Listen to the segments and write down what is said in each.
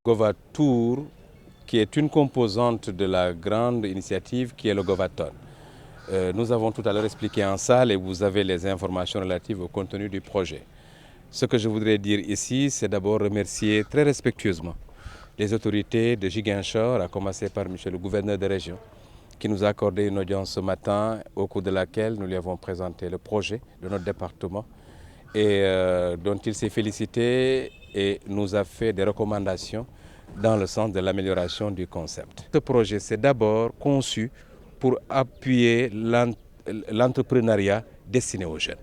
GovaTour, qui est une composante de la grande initiative qui est le GovaTon. Nous avons tout à l'heure expliqué en salle et vous avez les informations relatives au contenu du projet. Ce que je voudrais dire ici, c'est d'abord remercier très respectueusement les autorités de Ziguinchor, à commencer par monsieur le gouverneur de région, qui nous a accordé une audience ce matin, au cours de laquelle nous lui avons présenté le projet de notre département et dont il s'est félicité et nous a fait des recommandations dans le sens de l'amélioration du concept. Ce projet, c'est d'abord conçu pour appuyer l'entrepreneuriat destiné aux jeunes.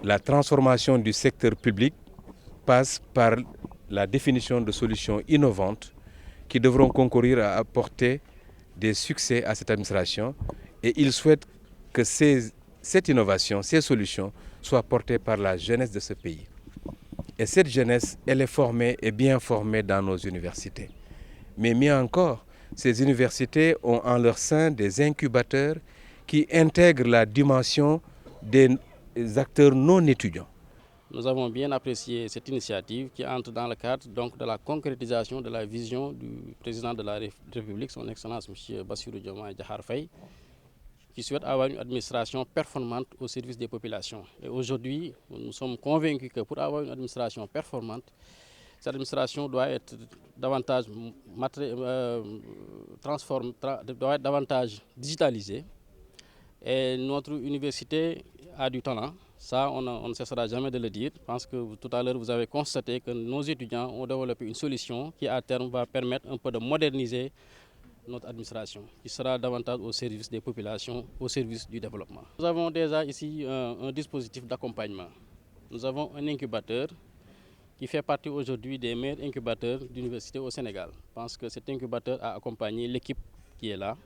La transformation du secteur public passe par la définition de solutions innovantes qui devront concourir à apporter des succès à cette administration et il souhaite que cette innovation, ces solutions soient portées par la jeunesse de ce pays. Et cette jeunesse, elle est formée et bien formée dans nos universités. Mais mieux encore, ces universités ont en leur sein des incubateurs qui intègrent la dimension des acteurs non étudiants. Nous avons bien apprécié cette initiative qui entre dans le cadre donc, de la concrétisation de la vision du président de la République, son Excellence M. Bassirou Diomaye Diakhar Faye, qui souhaite avoir une administration performante au service des populations. Et aujourd'hui, nous sommes convaincus que pour avoir une administration performante, cette administration doit être davantage doit être davantage digitalisée. Et notre université a du talent, ça on ne cessera jamais de le dire. Je pense que tout à l'heure vous avez constaté que nos étudiants ont développé une solution qui à terme va permettre un peu de moderniser notre administration, qui sera davantage au service des populations, au service du développement. Nous avons déjà ici un dispositif d'accompagnement. Nous avons un incubateur qui fait partie aujourd'hui des meilleurs incubateurs d'université au Sénégal. Je pense que cet incubateur a accompagné l'équipe qui est là.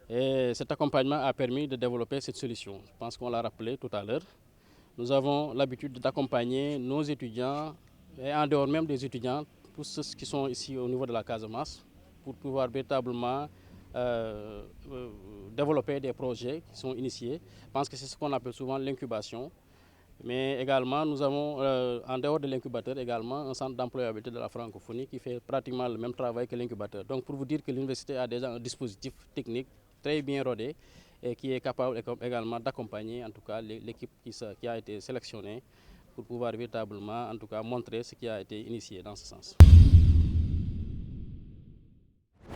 Et cet accompagnement a permis de développer cette solution. Je pense qu'on l'a rappelé tout à l'heure. Nous avons l'habitude d'accompagner nos étudiants, et en dehors même des étudiants, tous ceux qui sont ici au niveau de la Casamance, pour pouvoir véritablement développer des projets qui sont initiés. Je pense que c'est ce qu'on appelle souvent l'incubation. Mais également, nous avons, en dehors de l'incubateur, également un centre d'employabilité de la francophonie qui fait pratiquement le même travail que l'incubateur. Donc pour vous dire que l'université a déjà un dispositif technique très bien rodé et qui est capable également d'accompagner en tout cas l'équipe qui a été sélectionnée pour pouvoir véritablement en tout cas montrer ce qui a été initié dans ce sens.